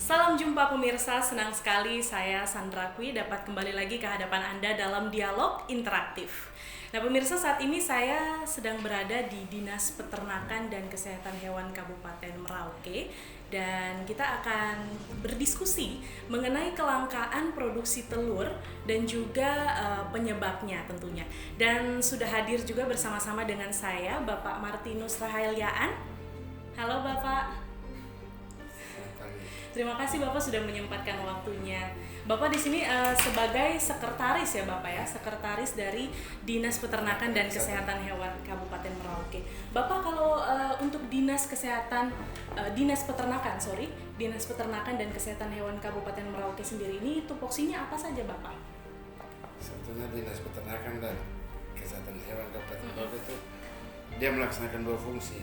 Salam jumpa pemirsa, senang sekali saya Sandra Kwi dapat kembali lagi ke hadapan Anda dalam dialog interaktif. Nah pemirsa, saat ini saya sedang berada di Dinas Peternakan dan Kesehatan Hewan Kabupaten Merauke dan kita akan berdiskusi mengenai kelangkaan produksi telur dan juga penyebabnya tentunya. Dan sudah hadir juga bersama-sama dengan saya Bapak Martinus Rahayliaan. Halo Bapak. Terima kasih Bapak sudah menyempatkan waktunya. Bapak di sini sebagai sekretaris ya Bapak ya, sekretaris dari Dinas Peternakan dan Kesehatan Hewan Kabupaten Merauke. Bapak kalau untuk Dinas Peternakan dan Kesehatan Hewan Kabupaten Merauke sendiri ini tupoksinya apa saja Bapak? Sebetulnya Dinas Peternakan dan Kesehatan Hewan Kabupaten Merauke itu dia melaksanakan dua fungsi,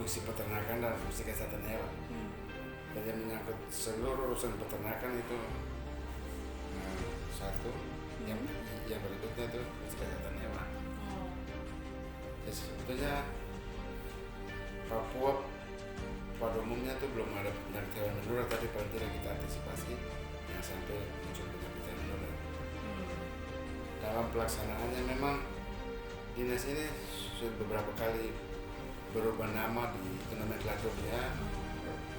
fungsi peternakan dan fungsi kesehatan hewan. Jadi menyangkut seluruh urusan peternakan itu satu, yang berikutnya itu kesehatan hewan. Jadi sebetulnya Papua pada umumnya itu belum ada penyakit hewan menular, tapi paling tidak kita antisipasi yang sampai muncul penyakit hewan menular. Dalam pelaksanaannya memang dinas ini sudah beberapa kali berubah nama di nomenklaturnya,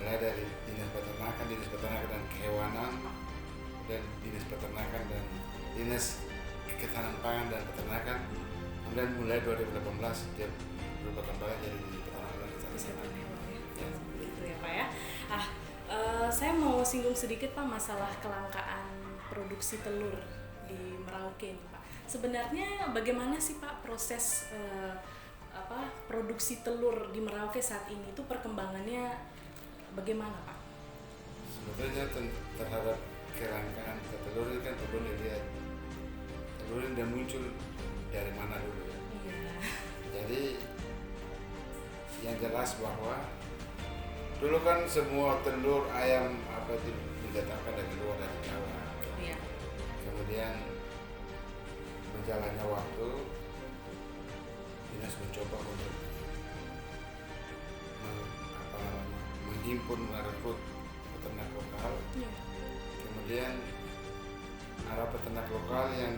mulai dari Dinas Peternakan dan Kehewanan, dan Dinas Peternakan dan Dinas Ketahanan Pangan dan Peternakan. Kemudian mulai 2018 dia berubah kembali jadi Dinas Peternakan dan Kesehatan Hewan. Ya, begitu ya Pak ya. Saya mau singgung sedikit Pak masalah kelangkaan produksi telur di Merauke nih Pak. Sebenarnya bagaimana sih Pak proses produksi telur di Merauke saat ini itu perkembangannya bagaimana Pak? Sebetulnya terhadap kelangkaan telur ini kan perlu dilihat telur ini muncul dari mana dulu ya. Iya. Jadi yang jelas bahwa dulu kan semua telur ayam didatangkan dari luar, dari Jawa. Iya. Kemudian berjalannya waktu dinas mencoba untuk menghimpun, merekrut peternak lokal. Kemudian ada peternak lokal yang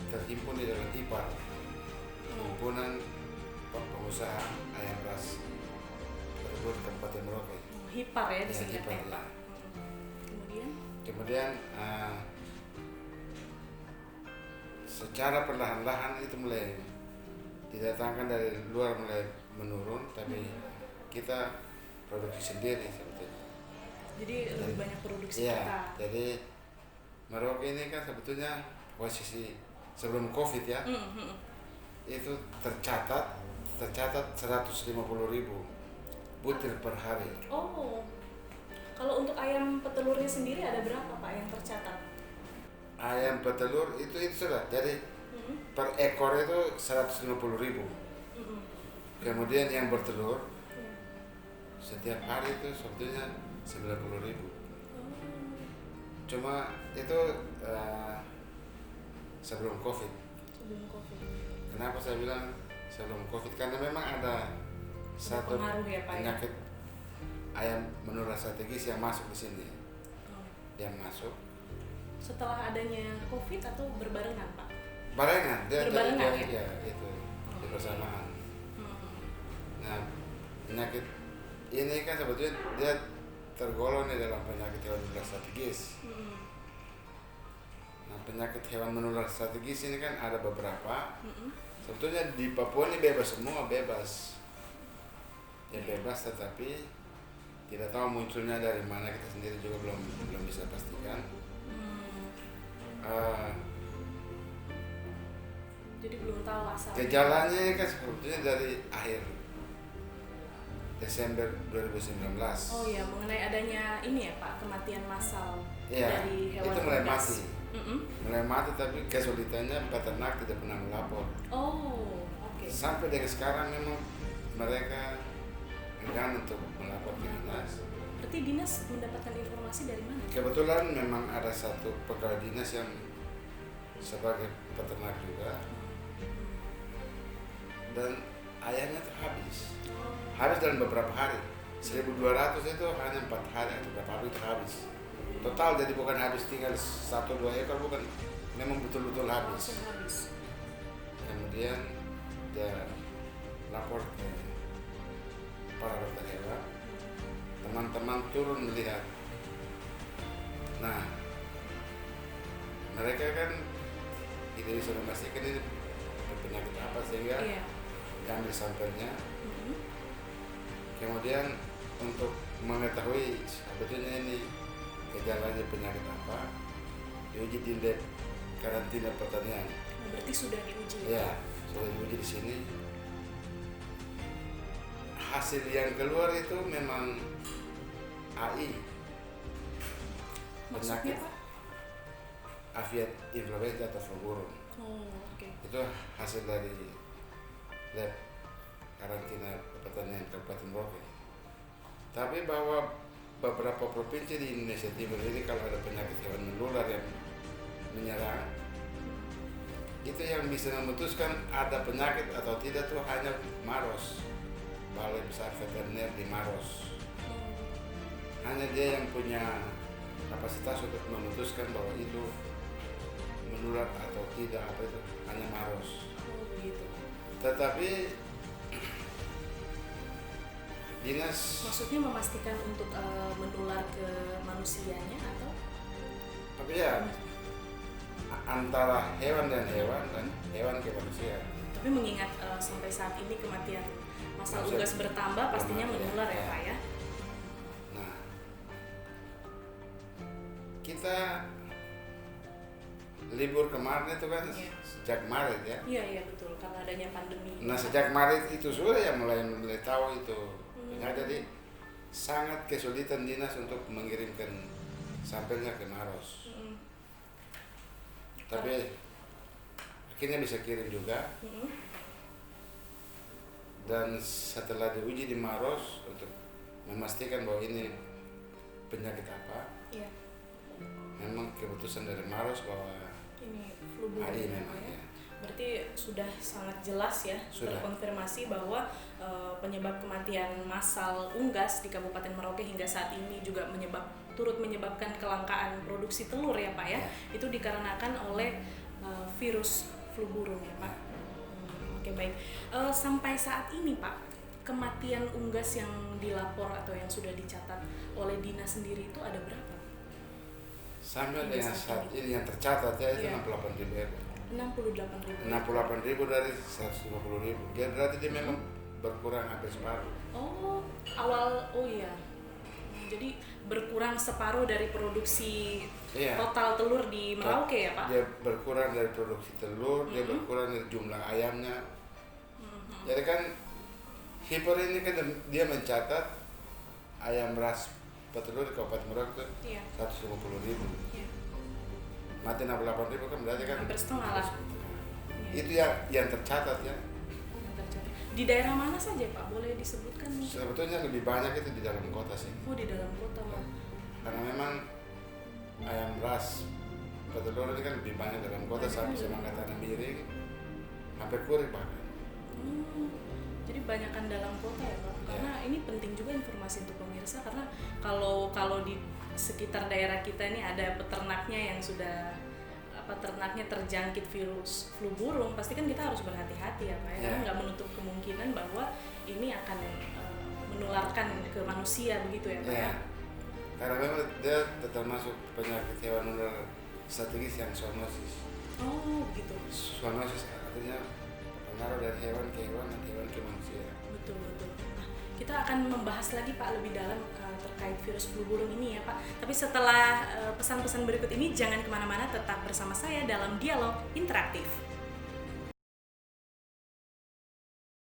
terhimpun di dalam HIPAR, Himpunan Pengusaha Ayam Ras tersebut di Kabupaten Merauke. HIPAR ya disingkat HIPAR, Pak. Kemudian secara perlahan-lahan itu mulai didatangkan dari luar, mulai menurun, tapi kita produksi sendiri sebetulnya. Jadi lebih banyak produksi iya, kita. Jadi Merauke ini kan sebetulnya posisi sebelum COVID ya, itu tercatat 150.000 butir per hari. Oh, kalau untuk ayam petelurnya sendiri ada berapa Pak yang tercatat? Ayam petelur itu sudah, jadi per ekor itu 150.000. Kemudian yang bertelur setiap hari itu sebetulnya 90.000. Cuma itu sebelum COVID. Kenapa saya bilang sebelum COVID? Karena memang ada satu ya, Pak, penyakit ayam menular strategis yang masuk di sini. Dia masuk setelah adanya COVID atau berbarengan Pak? Barengan, berbarengan ya itu bersamaan. Nah, penyakit ini kan sebetulnya dia tergolong di dalam penyakit hewan menular strategis. Nah, penyakit hewan menular strategis ini kan ada beberapa. Sebetulnya di Papua ini bebas semua, bebas. Ya bebas, tetapi tidak tahu munculnya dari mana, kita sendiri juga belum bisa pastikan. Jadi belum tahu asalnya. Gejalanya kan sebetulnya dari akhir Desember 2019. Oh iya, mengenai adanya ini ya Pak, kematian massal ya, dari hewan itu mulai unggas. mati. Mulai mati, tapi kesulitannya peternak tidak pernah melapor. Oh, oke. Sampai dengan sekarang memang mereka enggan untuk melapor ke dinas. Berarti dinas mendapatkan informasi dari mana? Kebetulan memang ada satu pegawai dinas yang sebagai peternak juga, dan ayamnya terhabis. Habis dalam beberapa hari. 1.200 itu hanya 4 hari atau berapa hari itu habis. Total, jadi bukan habis tinggal 1-2 ekor, bukan, memang betul-betul habis. Langsung habis. Kemudian dia lapor ke para dokter hewan, teman-teman turun melihat. Nah, mereka kan tidak bisa memastikan ini penyakit apa, sehingga Iya. diambil sampelnya. Mhm. Kemudian untuk mengetahui sebetulnya ini gejalanya penyakit apa, diuji di lab karantina pertanian. Berarti sudah diuji. Ya, sudah diuji di sini. Hasil yang keluar itu memang AI, Maksudnya penyakit Pak? avian influenza atau flu burung. Oh, oke. Itu hasil dari lab karantina pertanian Kabupaten Merauke. Tapi bahwa beberapa provinsi di Indonesia Timur ini kalau ada penyakit hewan menular yang menyerang, itu yang bisa memutuskan ada penyakit atau tidak tuh hanya Maros, Balai Besar Veteriner di Maros. Hanya dia yang punya kapasitas untuk memutuskan bahwa itu menular atau tidak, apa itu hanya Maros. Oh, begitu. Tetapi dinas, Maksudnya memastikan untuk menular ke manusianya atau? tapi ya antara hewan dan hewan dan hewan ke manusia. Tapi mengingat sampai saat ini kematian masal Manusia unggas bertambah, pastinya bertambah, menular ya ya. Pak ya. Nah, kita libur kemarin itu kan Iya. sejak Maret ya. Iya iya betul, karena adanya pandemi. Nah, sejak Maret itu sudah ya mulai tahu itu. Hmm. Nah, jadi sangat kesulitan dinas untuk mengirimkan sampelnya ke Maros. Mm-mm. Tapi akhirnya bisa kirim juga. Mm-mm. Dan setelah diuji di Maros untuk memastikan bahwa ini penyakit apa, Iya, memang keputusan dari Maros bahwa ini flu burung AI ya, memang Pak ya. ya. Berarti sudah sangat jelas ya, Sudah. terkonfirmasi bahwa penyebab kematian massal unggas di Kabupaten Merauke hingga saat ini juga turut menyebabkan kelangkaan produksi telur ya Pak ya. Ya. Itu dikarenakan oleh virus flu burung ya Pak. Oke baik. Sampai saat ini Pak, kematian unggas yang dilapor atau yang sudah dicatat oleh dinas sendiri itu ada berapa? Sampai Hingga dengan saat saat ini yang tercatat ya itu Iya. 68.000 ekor. 68.000. 68.000 dari 150.000. Dia berarti dia memang berkurang hampir separuh. Oh iya. Jadi berkurang separuh dari produksi Iya. total telur di Merauke ya Pak? Dia berkurang dari produksi telur, dia Mhm. berkurang dari jumlah ayamnya. Mhm. Jadi kan Hipor ini kan dia mencatat ayam ras petelur di Kabupaten Merauke Iya. 150.000. Iya. Mati 68.000 kan berarti kan Hampir setengah lah. Iya. itu yang tercatat ya. Tercatat. Di daerah mana saja Pak? Boleh disebutkan mungkin? Sebetulnya lebih banyak itu di dalam kota sih. Oh di dalam kota Pak. Karena memang ayam ras petelur ini kan lebih banyak dalam kota, sampai semangka tanah miring hampir kurik bahkan. Jadi banyakkan dalam kota ya Pak. Karena ini penting juga informasi untuk pemirsa, karena kalau di sekitar daerah kita ini ada peternaknya yang sudah ternaknya terjangkit virus flu burung, pasti kan kita harus berhati-hati ya Pak ya. Karena nggak menutup kemungkinan bahwa ini akan menularkan ke manusia begitu ya Pak ya. Karena memang dia termasuk penyakit hewan menular strategis yang zoonosis. Oh begitu. Zoonosis artinya pengaruh dari hewan ke hewan dan hewan ke manusia. Betul. Nah, kita akan membahas lagi Pak lebih dalam terkait virus flu burung ini ya Pak. Tapi setelah pesan-pesan berikut ini, jangan kemana-mana, tetap bersama saya dalam Dialog Interaktif.